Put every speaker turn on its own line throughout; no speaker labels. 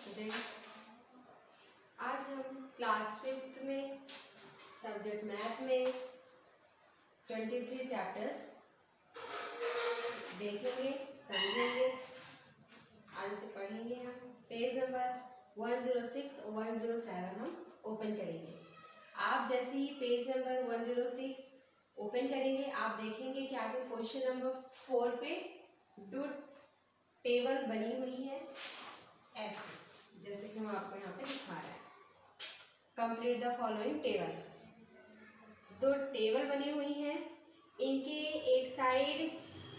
Student, आज हम class 5th में सब्जेक्ट मैथ में 23 चैप्टर्स देखेंगे, समझेंगे, आज से पढ़ेंगे। हम पेज नंबर 106 और 107 हम ओपन करेंगे। आप जैसे ही पेज नंबर 106 ओपन करेंगे, आप देखेंगे कि आपके क्वेश्चन नंबर 4 पे दो टेबल बनी हुई है ऐसे, जैसे कि हम आपको यहाँ पे दिखा रहे हैं। Complete the following table. दो टेबल बनी हुई हैं, इनके एक साइड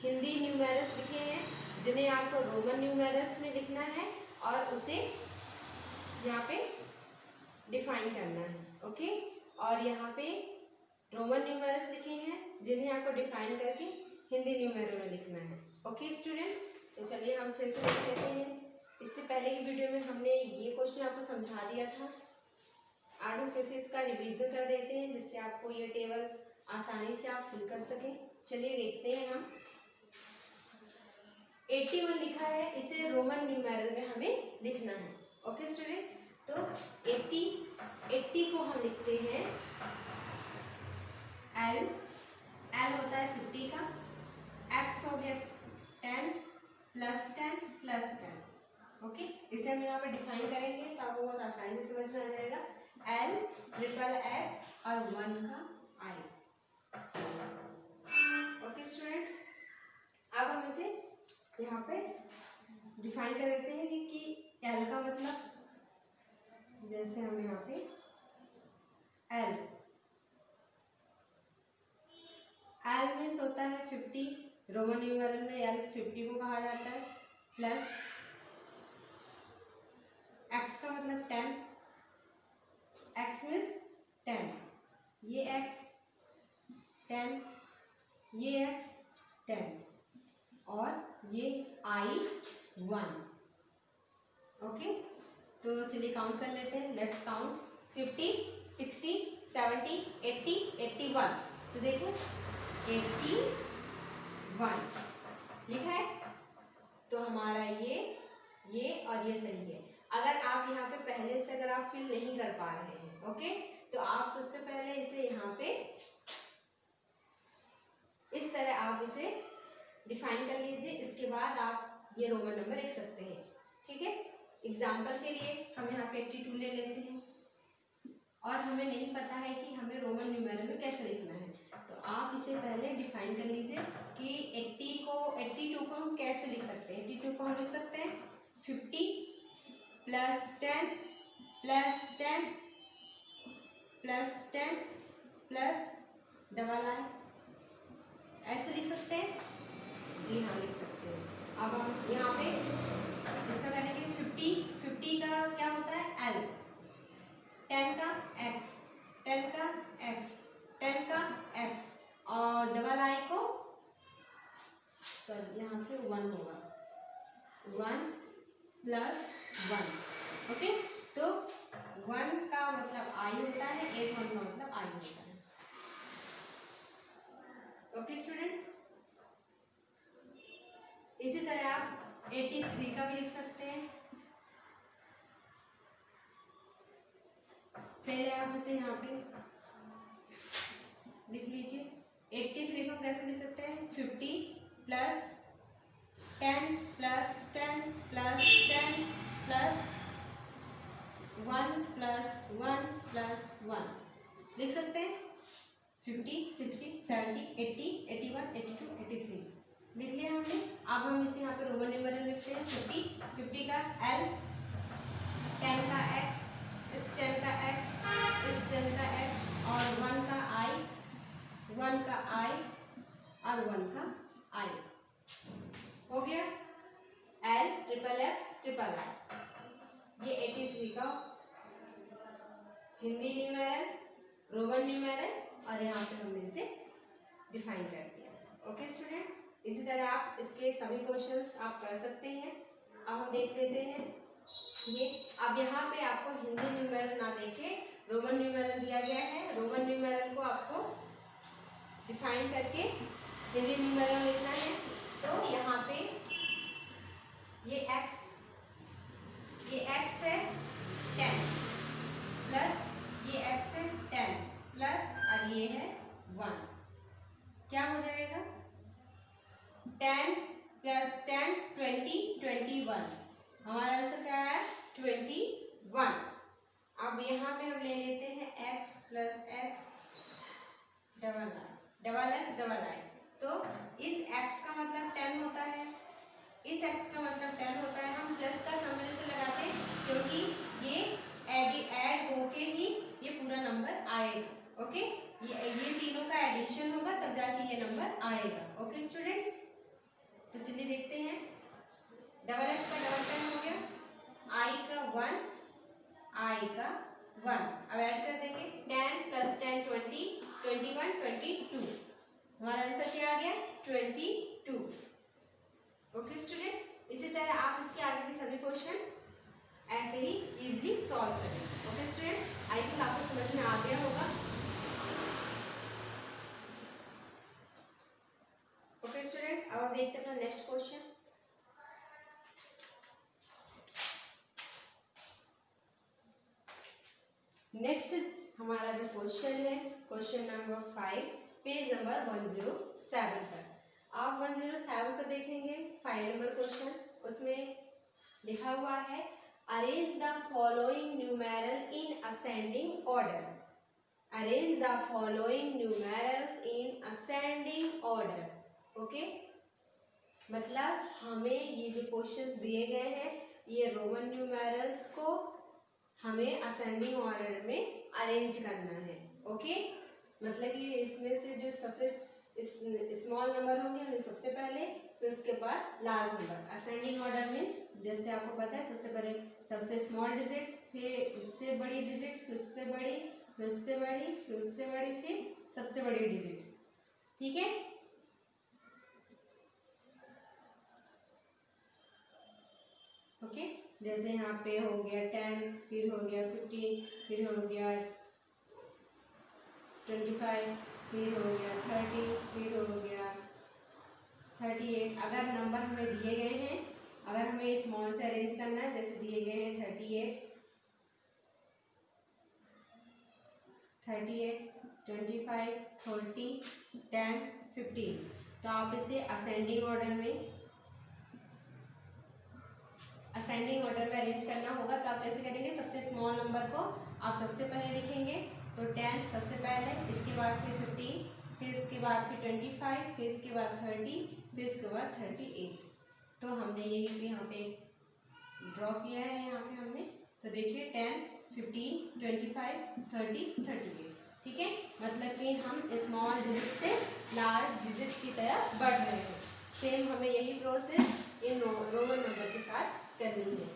हिंदी न्यूमेरल्स लिखे हैं जिन्हें आपको रोमन न्यूमेरल्स में लिखना है और उसे यहाँ पे डिफाइन करना है। ओके, और यहाँ पे रोमन न्यूमेरल्स लिखे हैं जिन्हें आपको डिफाइन करके हिंदी न्यूमेरल में लिखना है। ओके स्टूडेंट, तो चलिए हम फिर से लिख लेते हैं। इससे पहले की वीडियो में हमने ये क्वेश्चन आपको समझा दिया था। आज हम फिर से इसका रिवीजन कर देते हैं जिससे आपको ये टेबल आसानी से आप फिल कर सकें। चलिए देखते हैं हम। 81 लिखा है, इसे रोमन न्यूमेरल में हमें लिखना है। ओके स्टूडेंट, तो 80 को हम लिखते हैं L होता है 50 का, X हो गया 10 प्लस 10 प्लस 10। ओके, इसे हम यहाँ पे डिफाइन करेंगे तो आपको बहुत आसानी से समझ में आ जाएगा। L ट्रिपल X और 1 का I। ओके स्टूडेंट, अब हम इसे यहाँ पे डिफाइन कर देते हैं कि L का मतलब, जैसे हम यहाँ पे L में होता है 50, रोमन न्यूमेरल में L 50 को कहा जाता है, प्लस X का मतलब 10, X मीन्स 10, ये X 10, ये X 10 और ये I 1। ओके, तो चलिए काउंट कर लेते हैं। Let's count 50, 60, 70, 80, 81। तो देखो 81 लिखा है, तो हमारा ये और ये सही है। अगर आप यहाँ पे पहले से अगर आप फिल नहीं कर पा रहे हैं, ओके, तो आप सबसे पहले इसे यहाँ पे इस तरह आप इसे डिफाइन कर लीजिए। इसके बाद आप ये रोमन नंबर लिख सकते हैं। ठीक है, एग्जाम्पल के लिए हम यहाँ पे 82 ले लेते हैं और हमें नहीं पता है कि हमें रोमन न्यूमेरल में कैसे लिखना है, तो आप इसे पहले डिफाइन कर लीजिए कि 82 को हम कैसे लिख सकते हैं। 82 को हम लिख सकते हैं 50 plus 10 plus 10 plus 10 plus double I, ऐसे लिख सकते हैं। जी हाँ, लिख सकते हैं। अब हम यहाँ पे इसका करेंगे 50 का क्या होता है L, 10 का X, 10 का X, 10 का X और डबल I को, सॉरी यहाँ पे 1 होगा, 1 प्लस 1। ओके, तो 1 का मतलब I होता है, 1 का मतलब I होता है। ओके स्टूडेंट, इसी तरह आप 83 का भी लिख सकते हैं। पहले आप इसे यहाँ पे लिख लीजिए। 83 को हम कैसे लिख सकते हैं? 50 plus 10 plus 10 plus 10 plus 1 plus 1 plus 1 लिख सकते हैं। 50, 60, 70, 80, 81, 82, 83 लिख लिया हमने। अब हम इसे यहाँ पे रोमन न्यूमेरल लिखते हैं। 50 का L, 10 का X, इस 10 का X, इस 10 का X और 1 का I, 1 का I और 1 का I हो गया। L triple X triple I, ये 83 का हिंदी न्यूमेरल, रोमन न्यूमेरल, और यहाँ पे हमने इसे डिफाइन कर दिया। ओके स्टूडेंट, इसी तरह आप इसके सभी क्वेश्चंस आप कर सकते हैं। अब हम देख लेते हैं ये। अब यहाँ पे आपको हिंदी न्यूमेरल ना देके रोमन न्यूमेरल दिया गया है। रोमन न्यूमेरल को आपको डिफाइन करके हिंदी न्यूमेरल लिखना है। तो यहाँ पे ये X 10 20 21, हमारा आंसर क्या है 21। अब यहाँ पे हम ले लेते हैं x plus x double x double आई। तो इस x का मतलब 10 होता है, इस x का मतलब 10 होता है। हम प्लस का नंबर इसे लगाते हैं क्योंकि ये ऐड होके ही ये पूरा नंबर आएगा। ओके, ये तीनों का एडिशन होगा तब जाके ये नंबर आएगा। ओके स्टूडेंट, तो चलिए देखते हैं। डबल एक्स का डबल 10 हो गया, आई का 1, आई का 1। अब ऐड कर देंगे 10 प्लस 10 20 21 22, हमारा आंसर क्या आ गया 22। ओके स्टूडेंट, इसी तरह आप इसके आगे के सभी क्वेश्चन ऐसे ही इजीली सॉल्व करें। ओके स्टूडेंट, आई थिंक आपको समझ में आ गया होगा। ओके स्टूडेंट, और देखते हैं अपना नेक्स्ट क्वेश्चन। नेक्स्ट हमारा जो क्वेश्चन है, क्वेश्चन नंबर 5, पेज नंबर 107 पर। आप 107 पर देखेंगे 5 नंबर क्वेश्चन, उसमें लिखा हुआ है arrange the following numeral in ascending order. Arrange the following numerals in ascending order. Okay, मतलब हमें ये जो क्वेश्चंस दिए गए हैं ये रोमन न्यूमेरल्स को हमें असेंडिंग ऑर्डर में अरेंज करना है। ओके, मतलब कि इसमें से जो सबसे स्मॉल नंबर होंगे उन्हें सबसे पहले, फिर उसके बाद large number. Ascending order means जैसे आपको पता है सबसे स्मॉल डिजिट, फिर उससे बड़ी डिजिट, फिर उससे बड़ी, फिर उससे बड़ी, फिर उससे बड़ी, फिर सबसे बड़ी डिजिट। ठीक है, ओके, जैसे यहाँ पे हो गया 10, फिर हो गया 15, फिर हो गया 25, फिर हो गया 30, फिर हो गया 38। अगर नंबर हमें दिए गए हैं, अगर हमें स्मॉल से अरेंज करना है, जैसे दिए गए हैं 38, 25, 40, 10, 15, तो आप इसे असेंडिंग ऑर्डर में अरेंज करना होगा। तो आप कैसे करेंगे, सबसे स्मॉल नंबर को आप सबसे पहले लिखेंगे, तो 10 सबसे पहले, इसके बाद फिर 15, फिर इसके बाद फिर 25, फिर इसके बाद 30, फिर इसके बाद 38। तो हमने यही पे यहाँ पे ड्रॉ किया है, यहाँ पे हमने, तो देखिए 10, 15, 25, 30, 38। ठीक है, मतलब कि हम स्मॉल डिजिट से लार्ज डिजिट की तरफ बढ़ रहे हैं। सेम हमें यही प्रोसेस इन रोमन नंबर के साथ करनी है।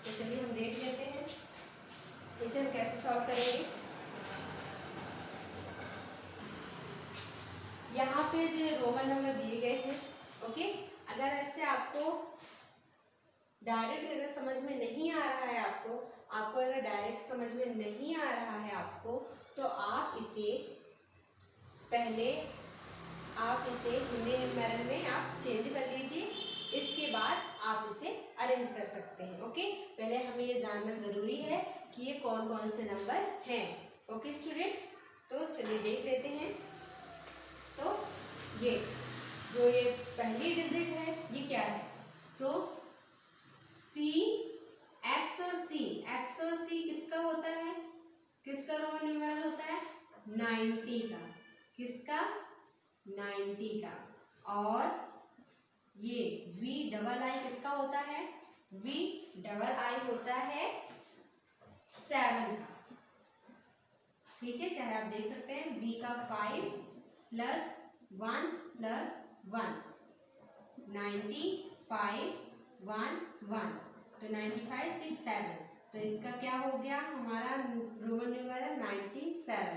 तो चलिए हम देख लेते हैं इसे हम कैसे सॉल्व करेंगे। यहाँ पे जो रोमन नंबर दिए गए हैं, ओके, अगर ऐसे आपको डायरेक्ट अगर समझ में नहीं आ रहा है, आपको अगर डायरेक्ट समझ में नहीं आ रहा है आपको, तो आप इसे पहले हिंदी न्यूमेरल में आप चेंज कर लीजिए, इसके बाद आप इसे अरेंज कर सकते हैं। ओके, पहले हमें ये जानना ज़रूरी है कि ये कौन कौन से नंबर हैं। ओके स्टूडेंट, तो चलिए देख लेते हैं। तो ये जो ये पहली डिजिट है ये क्या है, तो सी, एक्स और सी किसका होता है, किसका रोमन न्यूमेरल होता है 90 का, किसका 90 का। और ये वी डबल आई किसका होता है, वी डबल आई होता है 7 का। ठीक है, चाहे आप देख सकते हैं वी का 5 प्लस 1 प्लस 1, 95 1 1, तो 95 6 7, तो इसका क्या हो गया हमारा रोमन न्यूमेरल 97।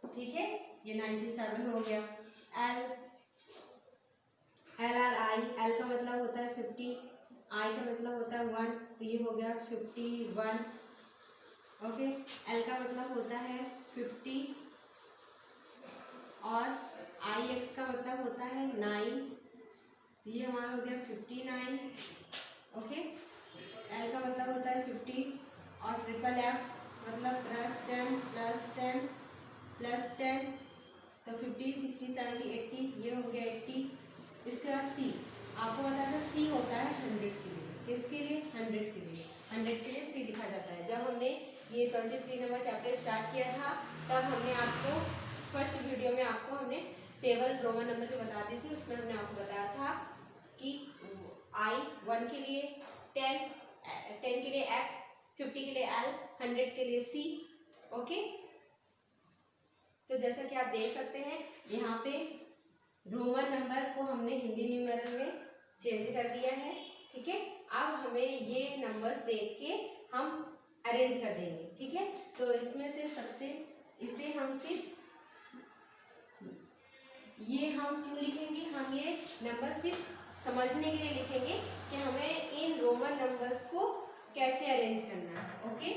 ठीक है, ये 97 हो गया। एल आर आई, एल का मतलब होता है 50, आई का मतलब होता है 1, तो ये हो गया 51। ओके, एल का मतलब होता है 50 और आई एक्स का मतलब होता है 9, तो ये हमारा हो गया 59। ओके, एल का मतलब होता है 50 और ट्रिपल एक्स मतलब +10 +10 +10, तो 50 60 70 80, ये हो गया 80। इसके बाद सी, आपको पता ये 23 नंबर चैप्टर स्टार्ट किया था, तब हमने आपको फर्स्ट वीडियो में आपको हमने टेबल रोमन नंबर की बता दी थी। उसमें हमने आपको बताया था कि I 1 के लिए 10 के लिए X, 50 के लिए L, 100 के लिए C। ओके, तो जैसा कि आप देख सकते हैं यहाँ पे रोमन नंबर को हमने हिंदी न्यूमेरल में चेंज कर दिया है। ठीक है, अब हमें ये नंबर्स देख के हम अरेंज कर देंगे। ठीक है, तो इसमें से सबसे इसे हम सिर्फ ये हम क्यों लिखेंगे, हम ये नंबर सिर्फ समझने के लिए लिखेंगे कि हमें इन रोमन नंबर्स को कैसे अरेंज करना है। ओके,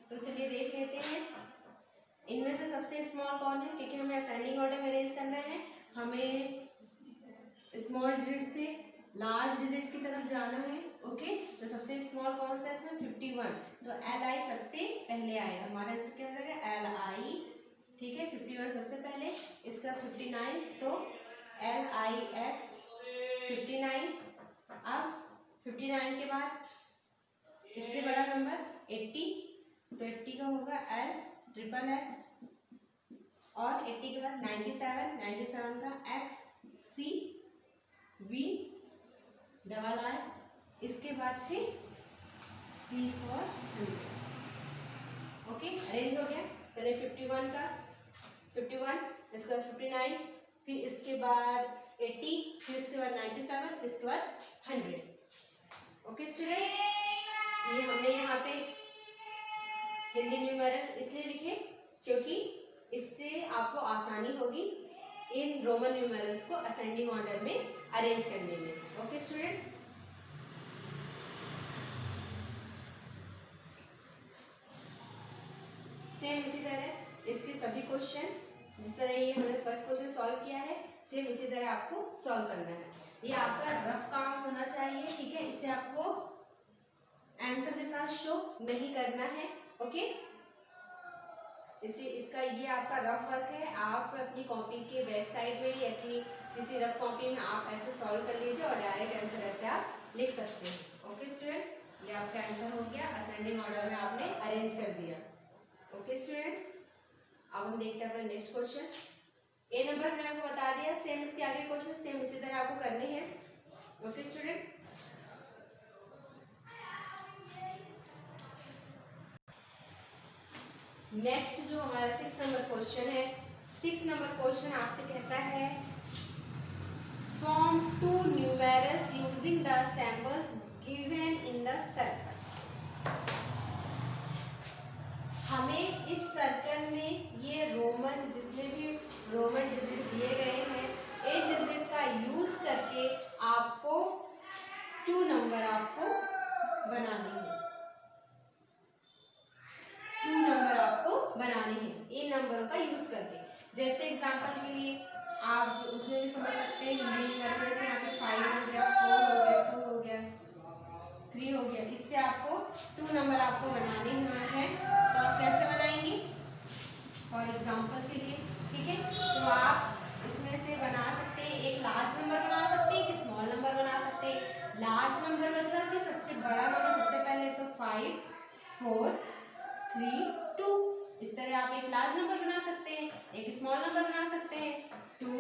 तो चलिए देख लेते हैं। इनमें से सबसे स्मॉल कौन है, क्योंकि हमें असेंडिंग ऑर्डर में अरेंज करना है, हमें स्मॉल डिजिट से लार्ज डिजिट की तरफ जाना है। ओके, तो सबसे स्मॉल कौन सा है इसमें 51, तो LI सबसे पहले आएगा। हमारा आंसर क्या हो जाएगा LI। ठीक है, 51 सबसे पहले, इसका 59, तो LIX 59। अब 59 के बाद इससे बड़ा नंबर 80, तो 80 का होगा LXXX, और 80 के बाद 97 का XCVII, इसके बाद फिर C for 100। ओके, अरेंज हो गया। पहले 51 का 51, इसके बाद 59, फिर इसके बाद 80, फिर इसके बाद 97, फिर इसके बाद 100। ओके स्टूडेंट, ये हमने यहाँ पे हिंदी न्यूमेरल इसलिए लिखे क्योंकि इससे आपको आसानी होगी इन रोमन न्यूमेरल्स को असेंडिंग ऑर्डर में अरेंज करने में। ओके स्टूडेंट, सेम इसी तरह इसके सभी क्वेश्चन, जिस तरह ये हमने फर्स्ट क्वेश्चन सॉल्व किया है, सेम इसी तरह आपको सॉल्व करना है। ये आपका रफ काम होना चाहिए। ठीक है, इसे आपको आंसर के साथ शो नहीं करना है। ओके, इसका ये आपका रफ वर्क है। आप अपनी कॉपी के बैक साइड में या कि किसी रफ कॉपी में आप ऐसे सॉल्व कर लीजिए और डायरेक्ट आंसर ऐसे आप लिख सकते हैं। ओके स्टूडेंट, ये आपका आंसर हो गया, असेंडिंग ऑर्डर में आपने अरेंज कर दिया। ओके स्टूडेंट, अब हम देखते हैं अपना नेक्स्ट क्वेश्चन। ए नंबर हमने आपको बता दिया, सेम इसके आगे क्वेश्चन सेम इसी तरह आपको करने हैं। ओके स्टूडेंट, नेक्स्ट जो हमारा 6 नंबर क्वेश्चन है, 6 नंबर क्वेश्चन आपसे कहता है form 2 numerals using the samples given in the circle. हमें इस सर्कल में ये रोमन जितने भी रोमन डिजिट दिए गए हैं, इन डिजिट का यूज करके आपको 2 नंबर आपको बनाने हैं। 2 नंबर आपको बनाने हैं इन नंबरों का यूज करके। जैसे एग्जांपल के लिए आप उसमें भी समझ सकते हैं, हिंदी नंबर जैसे यहाँ पे 5 हो गया, 4 हो गया, 2 हो गया, 3 हो गया। इससे आपको 2 नंबर आपको बनाने हैं, तो आप कैसे बनाएंगे फॉर एग्जांपल के लिए। ठीक है, तो आप इसमें से बना सकते हैं, एक लार्ज नंबर बना सकते हैं, एक स्मॉल नंबर बना सकते हैं। लार्ज नंबर मतलब कि सबसे बड़ा नंबर, सबसे पहले तो 5 4 3 2, इस तरह आप एक लार्ज नंबर बना सकते हैं, एक स्मॉल नंबर बना सकते हैं 2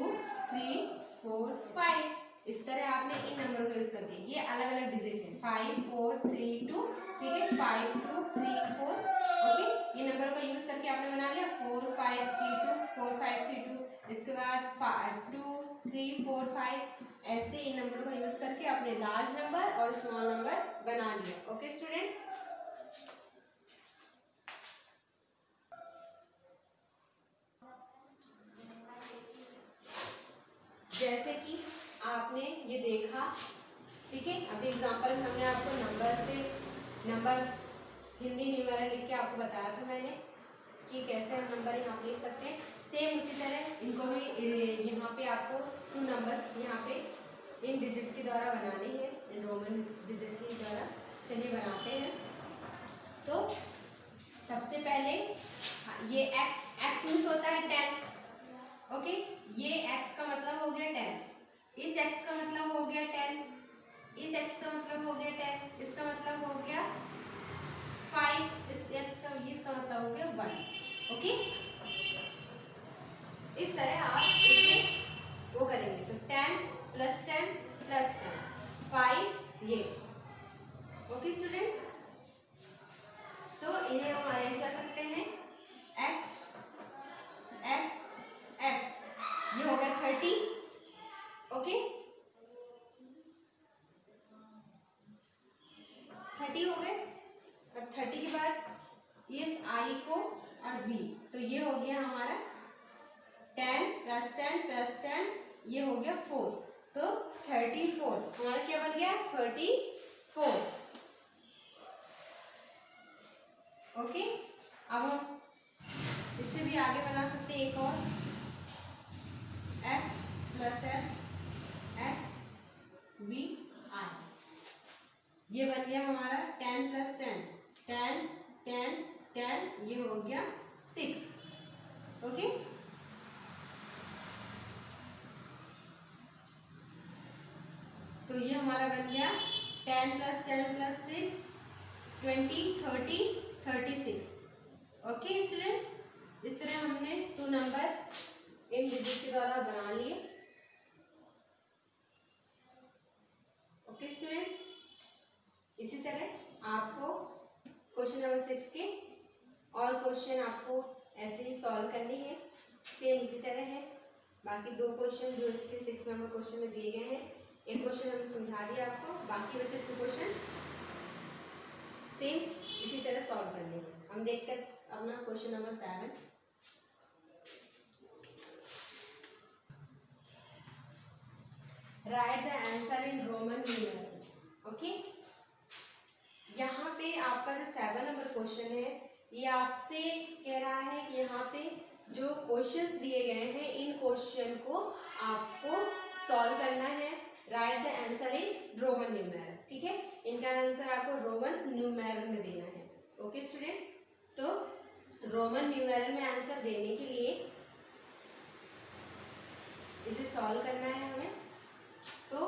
3 4 5। इस तरह आपने इन नंबर को यूज करके, ये अलग अलग डिजिट है 5 4 3 2। ठीक है, 5 2 3 4। ओके, ये नंबर का यूज करके आपने बना लिया 4 5 3 2 4 5 3 2। इसके बाद 2 3 4 5, ऐसे इन नंबर का यूज करके आपने लार्ज नंबर और स्मॉल नंबर बना लिया। ओके स्टूडेंट, जैसे कि आपने ये देखा। ठीक है, अभी एग्जांपल में हमने आपको नंबर हिंदी न्यूमेरल लिख के आपको बताया था मैंने कि कैसे हम नंबर यहाँ पे लिख सकते हैं। सेम उसी तरह इनको भी यहाँ पे आपको 2 नंबर्स यहाँ पे इन डिजिट के द्वारा बनाने हैं, इन रोमन डिजिट के द्वारा। चलिए बनाते हैं। तो सबसे पहले ये x मीन्स होता है 10। ओके, ये x का मतलब हो गया 10, इस x का मतलब हो गया 10, इस x का मतलब हो गया 10, इसका मतलब हो गया 5, इस x का इसका मतलब ये। ओके स्टूडेंट, तो इन्हें हम अरेंज कर सकते हैं x x x, ये हो गया 30। ओके 30 हो गए। अब 30 के बाद इस i को और v, तो ये हो गया हमारा 10 प्लस 10 प्लस 10, ये हो गया 4, तो 34 हमारा क्या बन गया 34। ओके, अब हम इससे भी आगे बना सकते हैं एक और, x plus x v i, ये बन गया हमारा 10 प्लस 10 10 10 10, ये हो गया 6। ओके, तो ये हमारा बन गया 10 प्लस 10 प्लस 6 20 30 36। ओके स्टूडेंट, इस तरह हमने 2 नंबर इन डिजिट के द्वारा बना लिए। ओके स्टूडेंट, इसी तरह आपको क्वेश्चन नंबर 6 के और क्वेश्चन आपको ऐसे ही सॉल्व करने हैं, सेम इसी तरह है। बाकी 2 क्वेश्चन जो इसके 6 नंबर क्वेश्चन में दिए गए हैं, एक क्वेश्चन हमने समझा दिया आपको, बाकी बचे 2 क्वेश्चन सेम इसी तरह सॉल्व करने हैं। हम देखते हैं अपना question number 7। Right the answer in Roman numerals. Okay, यहाँ पे आपका जो 7 नंबर क्वेश्चन है, ये आपसे कह रहा है कि यहाँ पे जो क्वेश्चंस दिए गए हैं, इन क्वेश्चन को आपको सॉल्व करना है। Right the answer in Roman numeral, ठीक है, इनका आंसर आपको रोमन न्यूमेरल में देना है। ओके स्टूडेंट, तो रोमन न्यूमेरल में आंसर देने के लिए इसे सॉल्व करना है हमें। तो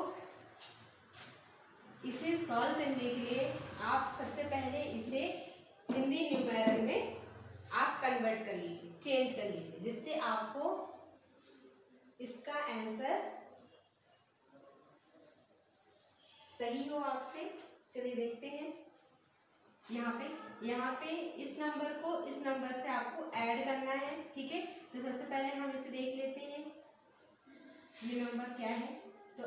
इसे सॉल्व करने के लिए आप सबसे पहले इसे हिंदी न्यूमेरल में आप कन्वर्ट कर लीजिए, चेंज कर लीजिए, जिससे आपको इसका आंसर सही हो आपसे। चलिए देखते हैं, यहाँ पे इस नंबर को इस नंबर से आपको ऐड करना है, ठीक है। तो सबसे पहले हम इसे देख लेते हैं, ये नंबर क्या है, तो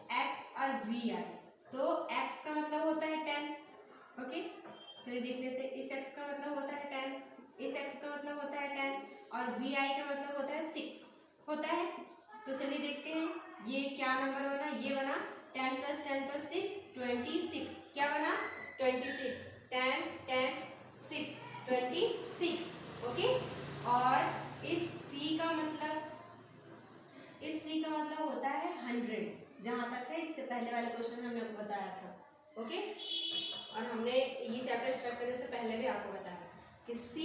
x और vi, तो x का मतलब होता है 10। ओके, चलिए देख लेते हैं, इस x का मतलब होता है 10, इस x का मतलब होता है 10, और vi का मतलब होता है 6 होता है। तो चलिए देखते हैं ये क्या नंबर बना, ये बना 10 प्लस 10 प्लस 6 26, क्या बना 26, 10 10 6 26। ओके, और इस c का मतलब होता है 100, जहाँ तक है इससे पहले वाले क्वेश्चन में हमने आपको बताया था। ओके, और हमने ये चैप्टर स्टार्ट करने से पहले भी आपको बताया था कि c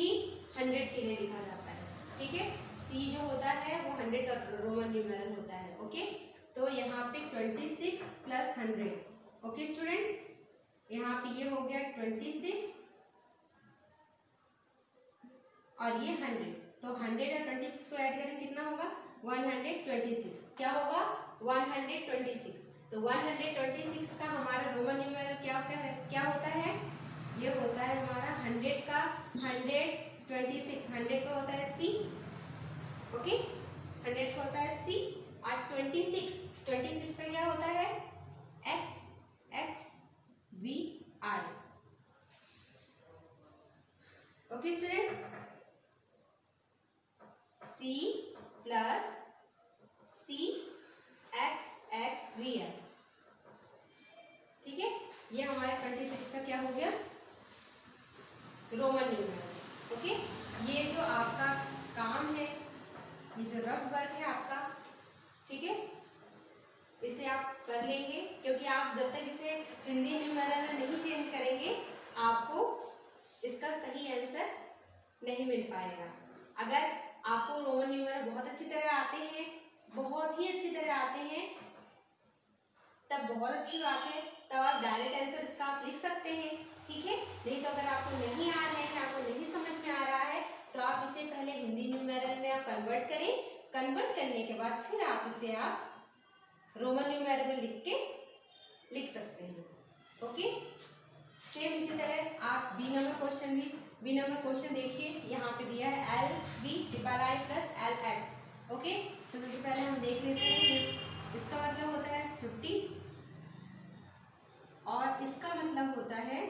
100 के लिए लिखा जाता है, ठीक है। c जो होता है वो 100 का रोमन न्यूमेरल होता है। ओके, तो यहाँ पे 26 प्लस 100। ओके स्टूडेंट, यहाँ पे ये हो गया 26 और ये 100, तो 100 और 26 को ऐड करें कितना होगा 126, क्या होगा 126। तो 126 का हमारा रोमन न्यूमेरल क्या होता है, ये होता है हमारा 100 का 126, 100 का होता है c। ओके, 100 का होता है c, और 26 का क्या होता है x v i। Okay student, c plus c x v i, ठीक है, ये हमारे 26 का क्या हो गया रोमन न्यूमेरल। ओके, ये जो आपका काम है, ये जो रफ वर्क है आपका, ठीक है, इसे आप कर लेंगे, क्योंकि आप जब तक इसे हिंदी न्यूमेरल में नहीं चेंज करेंगे आपको इसका सही आंसर नहीं मिल पाएगा। अगर आपको रोमन न्यूमेरल बहुत अच्छी तरह आते हैं, बहुत ही अच्छी तरह आते हैं, तब बहुत अच्छी बात है, तब आप डायरेक्ट आंसर इसका आप लिख सकते हैं, ठीक है। नहीं तो अगर आपको नहीं आ रहे हैं, आपको नहीं समझ में आ रहा है, तो आप इसे पहले हिंदी न्यूमेरल में आप कन्वर्ट करें, कन्वर्ट करने के बाद फिर आप इसे आप रोमन न्यूमेरल में लिख के लिख सकते हैं। ओके, सेम इसी तरह आप बी नंबर क्वेश्चन देखिए, यहाँ पे दिया है L B triple I plus L X. Okay, तो सबसे पहले हम देख लेते हैं, इसका मतलब होता है 50 और इसका मतलब होता है,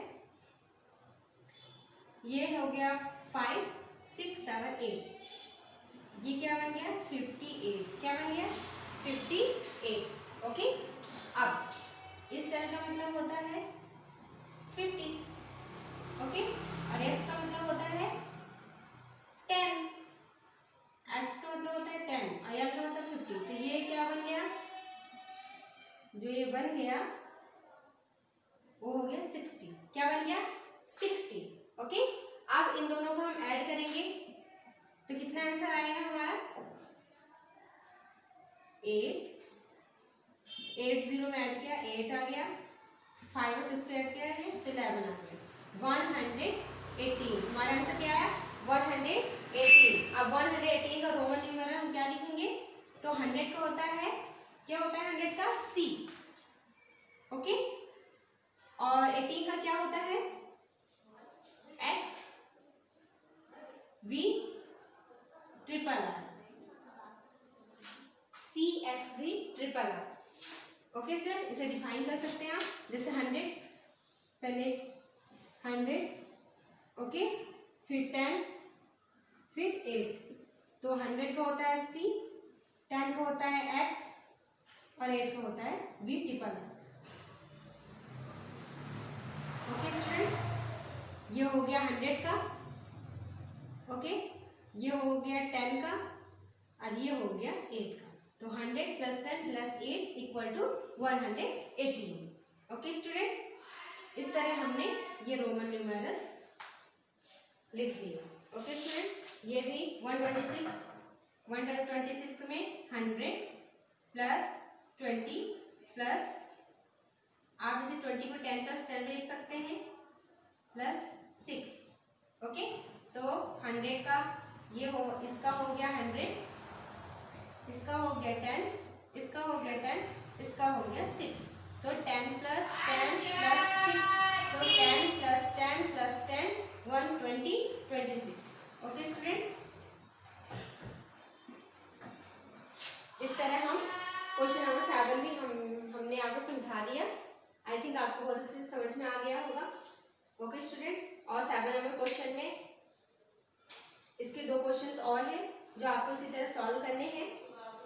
ये हो गया 5 6 7 8, ये क्या बन गया 58, क्या बन गया 58। ओके, अब इस सेल का मतलब होता है 50, ओके, और एक्स का मतलब होता है 10, एक्स का मतलब होता है 10 और एल का मतलब 50, तो ये क्या बन गया, जो ये बन गया वो हो गया 60, क्या बन गया 60। ओके, अब इन दोनों को हम ऐड करेंगे तो कितना आंसर आएगा हमारा 8 0 में ऐड किया 8 आ गया, 5 और 6 को ऐड किया है तो 11 आ गया, 118। हमारा आंसर क्या आया 118। अब 118 का रोमन न्यूमेरल हम क्या लिखेंगे, तो 100 का होता है, क्या होता है 100 का C। ओके, और 18 का क्या होता है X V triple R, CXV triple R. Okay sir, इसे डिफाइन कर सकते हैं आप, जैसे 100 पहले 100, ओके, फिर 10, फिर 8, तो 100 का होता है C, 10 का होता है X और 8 का होता है V triple R. Okay student, ये हो गया 100 का, ओके, ये हो गया 10 का और ये हो गया 8 का, तो 100 + 10 + 8 = 118। ओके स्टूडेंट, इस तरह हमने ये रोमन न्यूमेरल्स लिख दिया। ओके स्टूडेंट, ये भी 126 में 100 + 20 प्लस, आप इसे 20 को 10 + 10 में लिख सकते हैं, +6। ओके, तो 100 का ये हो, इसका हो गया 100, इसका हो गया 10, इसका हो गया 10, इसका हो गया 6, तो 10 + 10 + 6, तो 10 + 10 + 10 120 26। ओके स्टूडेंट, इस तरह हम क्वेश्चन नंबर 7 भी हमने आपको समझा दिया। आई थिंक आपको बहुत अच्छे से समझ में आ गया होगा। ओके स्टूडेंट, और 7 नंबर क्वेश्चन में इसके 2 क्वेश्चंस और हैं जो आपको इसी तरह सॉल्व करने हैं।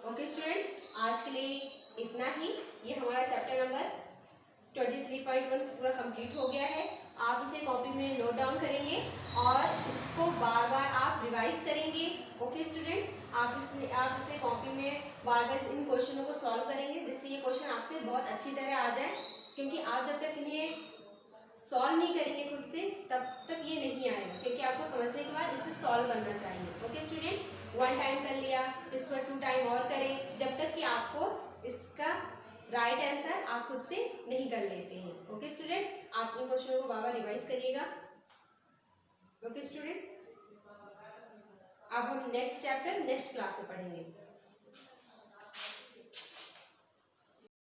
ओके स्टूडेंट, आज के लिए इतना ही। ये हमारा चैप्टर नंबर 23.1 पूरा कंप्लीट हो गया है। आप इसे कॉपी में नोट डाउन करेंगे और इसको बार बार आप रिवाइज करेंगे। ओके स्टूडेंट, आप इसे कॉपी में बार बार इन क्वेश्चनों को सॉल्व करेंगे, जिससे ये क्वेश्चन आपसे बहुत अच्छी तरह आ जाए, क्योंकि आप जब तक इन्हें सॉल्व नहीं करेंगे खुद से तब तक ये नहीं आएगा, क्योंकि आपको समझने के बाद इसे सॉल्व करना चाहिए। ओके स्टूडेंट, 1 टाइम कर लिया, इस पर 2 टाइम और करें, जब तक कि आपको इसका राइट आंसर आप खुद से नहीं कर लेते हैं। ओके स्टूडेंट, आप इन क्वेश्चनों को बार बार रिवाइज करिएगा। ओके स्टूडेंट, अब हम नेक्स्ट चैप्टर नेक्स्ट क्लास में पढ़ेंगे।